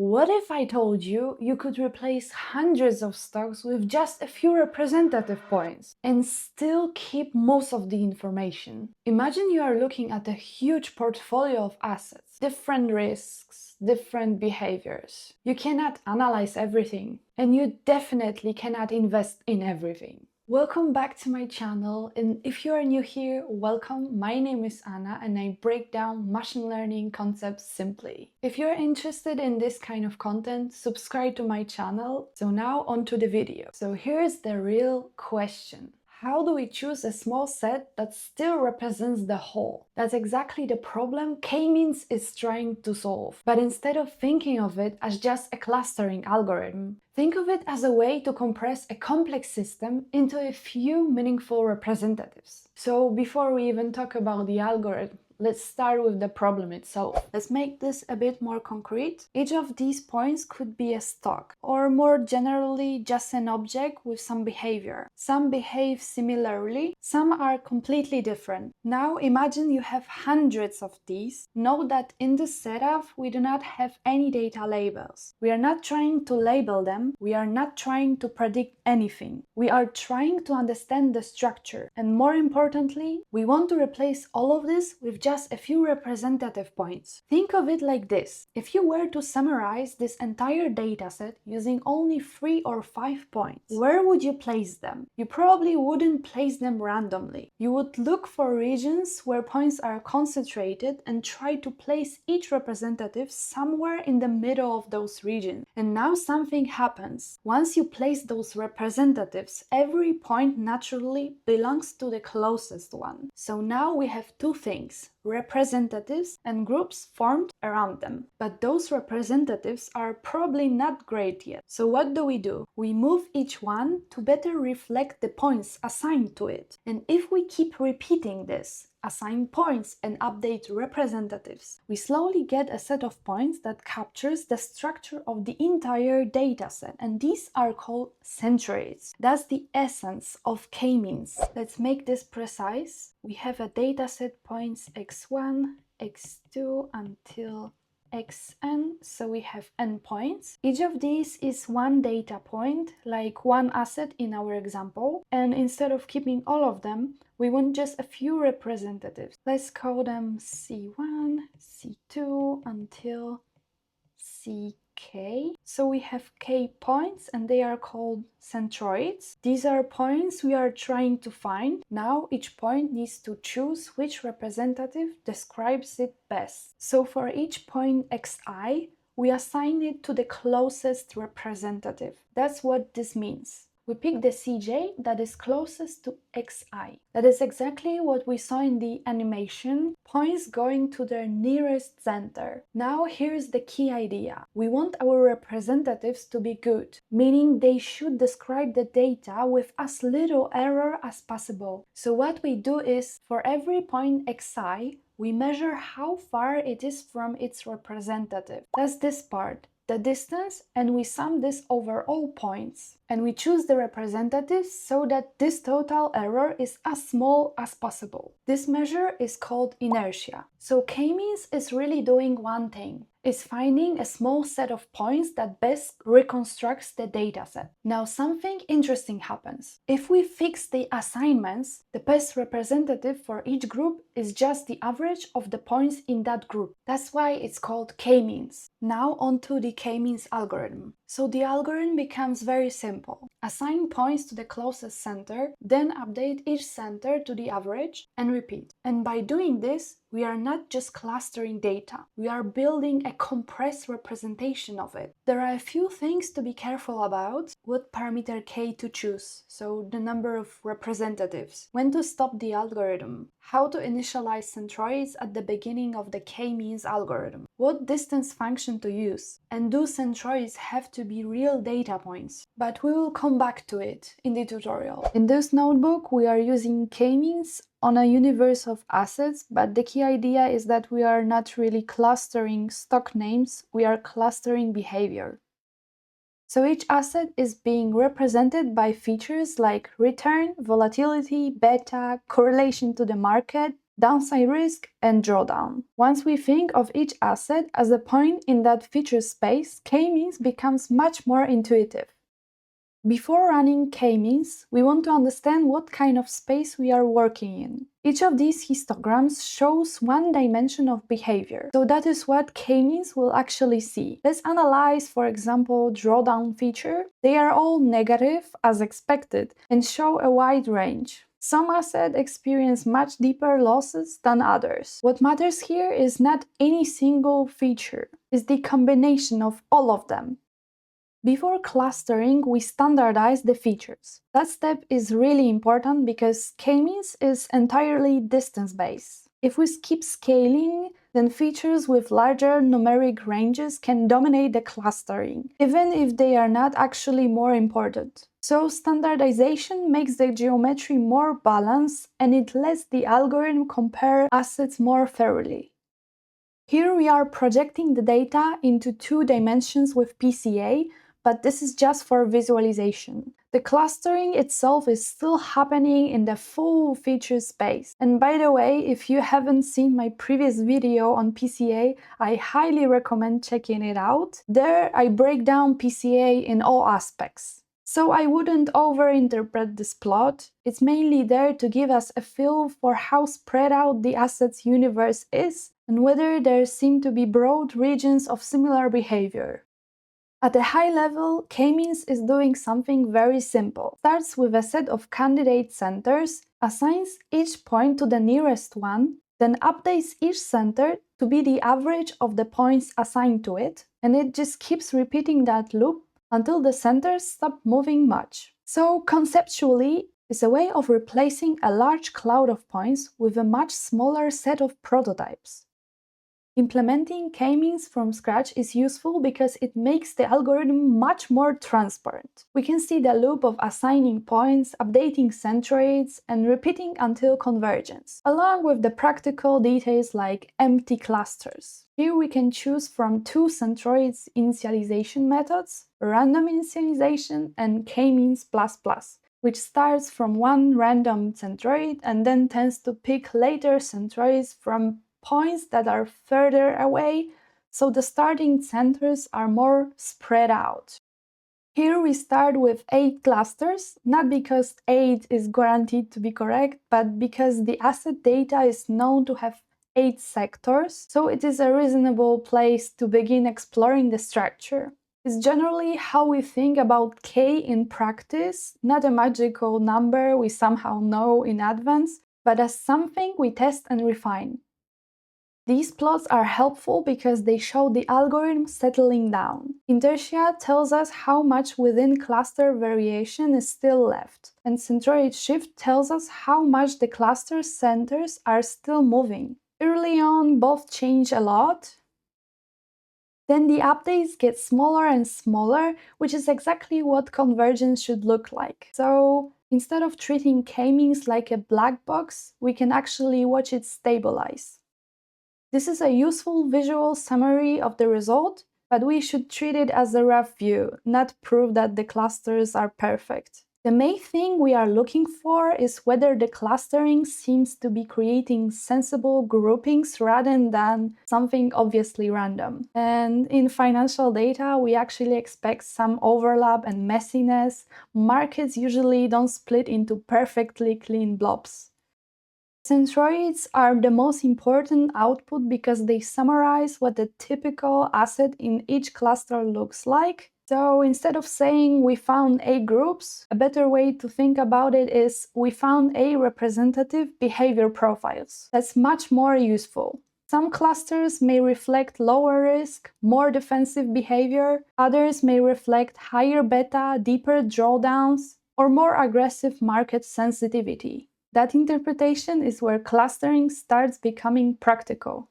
What if I told you you could replace hundreds of stocks with just a few representative points and still keep most of the information? Imagine you are looking at a huge portfolio of assets, different risks, different behaviors. You cannot analyze everything, and you definitely cannot invest in everything. Welcome back to my channel, and if you are new here, welcome. My name is Anna and I break down machine learning concepts simply. If you're interested in this kind of content, subscribe to my channel. So now on to the video. So here's the real question. How do we choose a small set that still represents the whole? That's exactly the problem K-means is trying to solve. But instead of thinking of it as just a clustering algorithm, think of it as a way to compress a complex system into a few meaningful representatives. So before we even talk about the algorithm, let's start with the problem itself. Let's make this a bit more concrete. Each of these points could be a stock, or more generally, just an object with some behavior. Some behave similarly, some are completely different. Now imagine you have hundreds of these. Note that in this setup, we do not have any data labels. We are not trying to label them. We are not trying to predict anything. We are trying to understand the structure. And more importantly, we want to replace all of this with just a few representative points. Think of it like this. If you were to summarize this entire dataset using only 3 or 5 points, where would you place them? You probably wouldn't place them randomly. You would look for regions where points are concentrated and try to place each representative somewhere in the middle of those regions. And now something happens. Once you place those representatives, every point naturally belongs to the closest one. So now we have two things: representatives and groups formed around them. But those representatives are probably not great yet. So what do? We move each one to better reflect the points assigned to it. And if we keep repeating this, assign points and update representatives, we slowly get a set of points that captures the structure of the entire dataset, and these are called centroids. That's the essence of K-means. Let's make this precise. We have a dataset points x1, x2 until xn, so we have n points. Each of these is one data point, like one asset in our example, and instead of keeping all of them, we want just a few representatives. Let's call them C1, C2 until CK. So we have K points and they are called centroids. These are points we are trying to find. Now each point needs to choose which representative describes it best. So for each point xi, we assign it to the closest representative. That's what this means. We pick the CJ that is closest to xi. That is exactly what we saw in the animation, points going to their nearest center. Now here's the key idea. We want our representatives to be good, meaning they should describe the data with as little error as possible. So what we do is, for every point xi, we measure how far it is from its representative. That's this part, the distance, and we sum this over all points. And we choose the representatives so that this total error is as small as possible. This measure is called inertia. So K-means is really doing one thing. It's finding a small set of points that best reconstructs the dataset. Now something interesting happens. If we fix the assignments, the best representative for each group is just the average of the points in that group. That's why it's called K-means. Now onto the K-means algorithm. So the algorithm becomes very simple. Assign points to the closest center, then update each center to the average, and repeat. And by doing this, we are not just clustering data, we are building a compressed representation of it. There are a few things to be careful about: what parameter k to choose, so the number of representatives, when to stop the algorithm, how to initialize centroids at the beginning of the K-means algorithm, what distance function to use, and do centroids have to be real data points? But we will come back to it in the tutorial. In this notebook, we are using K-means on a universe of assets, but the key idea is that we are not really clustering stock names, we are clustering behavior. So each asset is being represented by features like return, volatility, beta, correlation to the market, downside risk, and drawdown. Once we think of each asset as a point in that feature space, k-means becomes much more intuitive. Before running k-means, we want to understand what kind of space we are working in. Each of these histograms shows one dimension of behavior, so that is what k-means will actually see. Let's analyze, for example, drawdown feature. They are all negative, as expected, and show a wide range. Some assets experience much deeper losses than others. What matters here is not any single feature, it's the combination of all of them. Before clustering, we standardize the features. That step is really important because k-means is entirely distance-based. If we skip scaling, then features with larger numeric ranges can dominate the clustering, even if they are not actually more important. So standardization makes the geometry more balanced and it lets the algorithm compare assets more fairly. Here we are projecting the data into 2 dimensions with PCA, but this is just for visualization. The clustering itself is still happening in the full feature space. And by the way, if you haven't seen my previous video on PCA, I highly recommend checking it out. There I break down PCA in all aspects. So I wouldn't overinterpret this plot. It's mainly there to give us a feel for how spread out the assets universe is and whether there seem to be broad regions of similar behavior. At a high level, k-means is doing something very simple. Starts with a set of candidate centers, assigns each point to the nearest one, then updates each center to be the average of the points assigned to it, and it just keeps repeating that loop until the centers stop moving much. So conceptually, it's a way of replacing a large cloud of points with a much smaller set of prototypes. Implementing k-means from scratch is useful because it makes the algorithm much more transparent. We can see the loop of assigning points, updating centroids, and repeating until convergence, along with the practical details like empty clusters. Here we can choose from 2 centroids initialization methods, random initialization and k-means++, which starts from one random centroid and then tends to pick later centroids from points that are further away, so the starting centers are more spread out. Here we start with 8 clusters, not because 8 is guaranteed to be correct, but because the asset data is known to have 8 sectors, so it is a reasonable place to begin exploring the structure. It's generally how we think about k in practice, not a magical number we somehow know in advance, but as something we test and refine. These plots are helpful because they show the algorithm settling down. Inertia tells us how much within cluster variation is still left, and centroid shift tells us how much the cluster centers are still moving. Early on, both change a lot. Then the updates get smaller and smaller, which is exactly what convergence should look like. So instead of treating k-means like a black box, we can actually watch it stabilize. This is a useful visual summary of the result, but we should treat it as a rough view, not proof that the clusters are perfect. The main thing we are looking for is whether the clustering seems to be creating sensible groupings rather than something obviously random. And in financial data, we actually expect some overlap and messiness. Markets usually don't split into perfectly clean blobs. Centroids are the most important output because they summarize what the typical asset in each cluster looks like. So instead of saying we found A groups, a better way to think about it is we found A representative behavior profiles. That's much more useful. Some clusters may reflect lower risk, more defensive behavior. Others may reflect higher beta, deeper drawdowns, or more aggressive market sensitivity. That interpretation is where clustering starts becoming practical.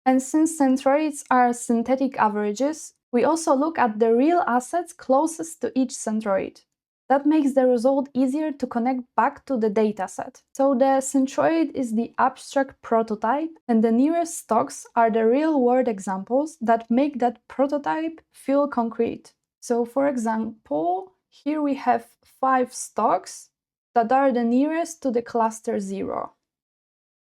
And since centroids are synthetic averages, we also look at the real assets closest to each centroid. That makes the result easier to connect back to the dataset. So the centroid is the abstract prototype, and the nearest stocks are the real-world examples that make that prototype feel concrete. So for example, here we have 5 stocks that are the nearest to the cluster 0.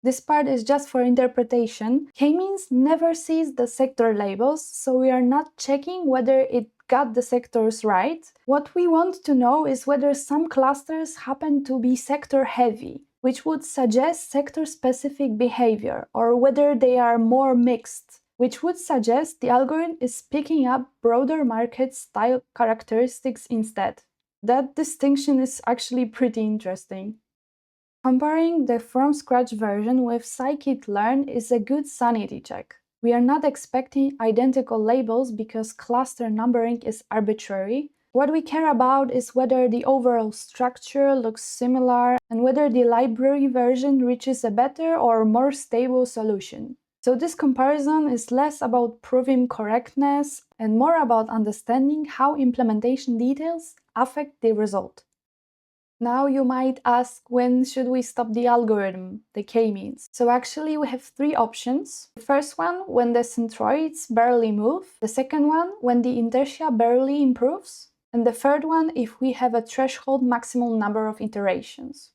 This part is just for interpretation. K-means never sees the sector labels, so we are not checking whether it got the sectors right. What we want to know is whether some clusters happen to be sector heavy, which would suggest sector-specific behavior, or whether they are more mixed, which would suggest the algorithm is picking up broader market style characteristics instead. That distinction is actually pretty interesting. Comparing the from-scratch version with scikit-learn is a good sanity check. We are not expecting identical labels because cluster numbering is arbitrary. What we care about is whether the overall structure looks similar and whether the library version reaches a better or more stable solution. So this comparison is less about proving correctness and more about understanding how implementation details affect the result. Now you might ask, when should we stop the algorithm, the k-means? So actually we have three options. The first one, when the centroids barely move. The second one, when the inertia barely improves. And the third one, if we have a threshold maximal number of iterations.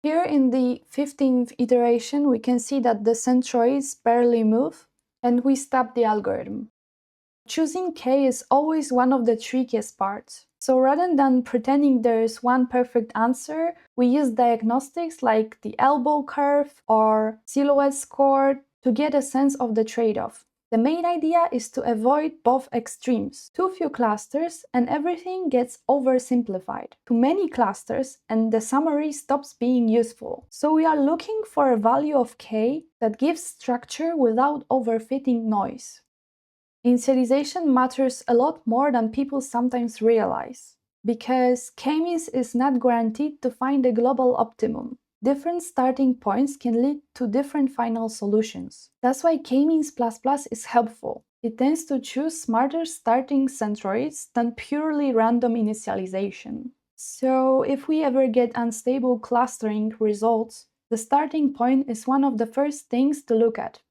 Here in the 15th iteration, we can see that the centroids barely move and we stop the algorithm. Choosing k is always one of the trickiest parts. So rather than pretending there is one perfect answer, we use diagnostics like the elbow curve or silhouette score to get a sense of the trade-off. The main idea is to avoid both extremes. Too few clusters and everything gets oversimplified. Too many clusters and the summary stops being useful. So we are looking for a value of k that gives structure without overfitting noise. Initialization matters a lot more than people sometimes realize, because k-means is not guaranteed to find a global optimum. Different starting points can lead to different final solutions. That's why k-means++ is helpful. It tends to choose smarter starting centroids than purely random initialization. So if we ever get unstable clustering results, the starting point is one of the first things to look at.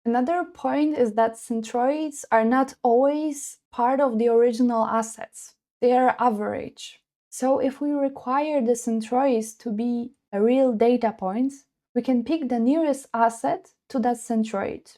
Another point is that centroids are not always part of the original assets. They are average. So if we require the centroids to be a real data point, we can pick the nearest asset to that centroid.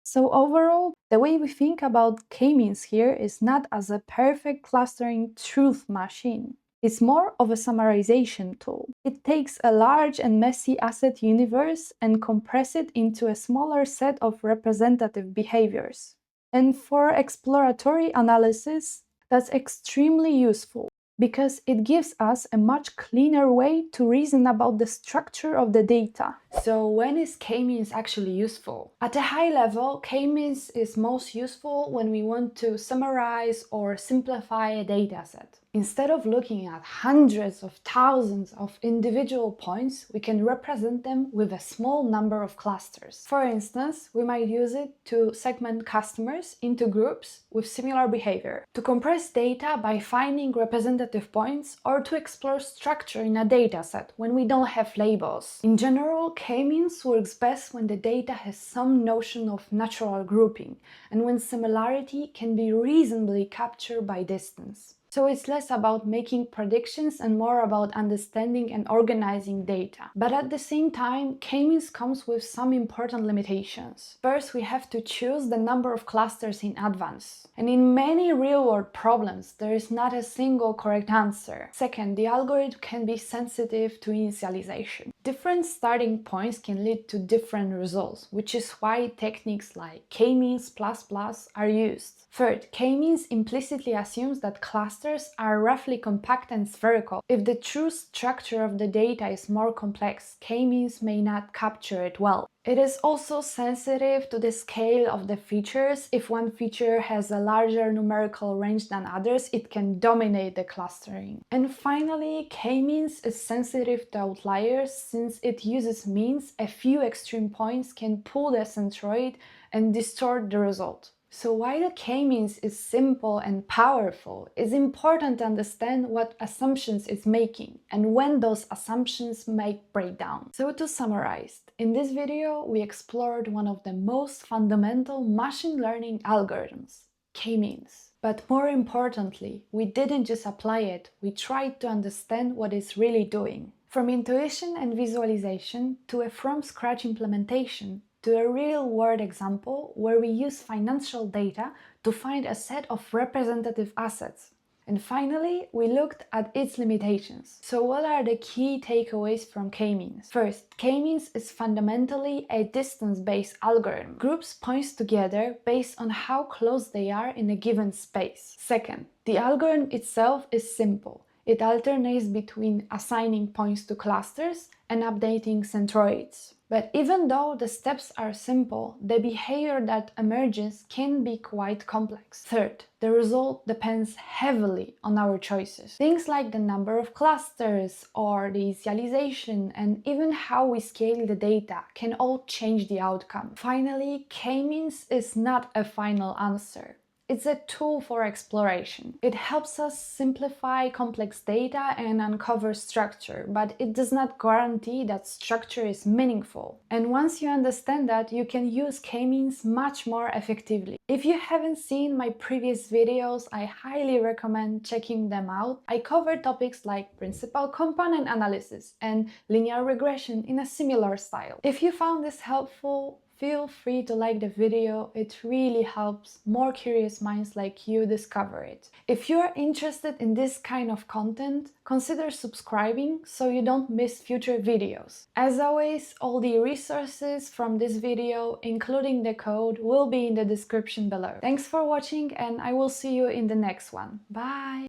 So overall, the way we think about k-means here is not as a perfect clustering truth machine. It's more of a summarization tool. It takes a large and messy asset universe and compresses it into a smaller set of representative behaviors. And for exploratory analysis, that's extremely useful, because it gives us a much cleaner way to reason about the structure of the data. So when is k-means actually useful? At a high level, k-means is most useful when we want to summarize or simplify a dataset. Instead of looking at hundreds of thousands of individual points, we can represent them with a small number of clusters. For instance, we might use it to segment customers into groups with similar behavior, to compress data by finding representative points, or to explore structure in a dataset when we don't have labels. In general, k-means works best when the data has some notion of natural grouping and when similarity can be reasonably captured by distance. So it's less about making predictions and more about understanding and organizing data. But at the same time, k-means comes with some important limitations. First, we have to choose the number of clusters in advance. And in many real-world problems, there is not a single correct answer. Second, the algorithm can be sensitive to initialization. Different starting points can lead to different results, which is why techniques like k-means++ are used. Third, k-means implicitly assumes that clusters are roughly compact and spherical. If the true structure of the data is more complex, k-means may not capture it well. It is also sensitive to the scale of the features. If one feature has a larger numerical range than others, it can dominate the clustering. And finally, k-means is sensitive to outliers since it uses means. A few extreme points can pull the centroid and distort the result. So while the k-means is simple and powerful, it's important to understand what assumptions it's making and when those assumptions might break down. So to summarize, in this video we explored one of the most fundamental machine learning algorithms, k-means. But more importantly, we didn't just apply it, we tried to understand what it's really doing. From intuition and visualization to a from-scratch implementation to a real-world example where we use financial data to find a set of representative assets. And finally, we looked at its limitations. So what are the key takeaways from k-means? First, k-means is fundamentally a distance-based algorithm. Groups points together based on how close they are in a given space. Second, the algorithm itself is simple. It alternates between assigning points to clusters and updating centroids. But even though the steps are simple, the behavior that emerges can be quite complex. Third, the result depends heavily on our choices. Things like the number of clusters or the initialization and even how we scale the data can all change the outcome. Finally, k-means is not a final answer. It's a tool for exploration. It helps us simplify complex data and uncover structure, but it does not guarantee that structure is meaningful. And once you understand that, you can use k-means much more effectively. If you haven't seen my previous videos, I highly recommend checking them out. I cover topics like principal component analysis and linear regression in a similar style. If you found this helpful, feel free to like the video, it really helps more curious minds like you discover it. If you're interested in this kind of content, consider subscribing so you don't miss future videos. As always, all the resources from this video, including the code, will be in the description below. Thanks for watching and I will see you in the next one. Bye!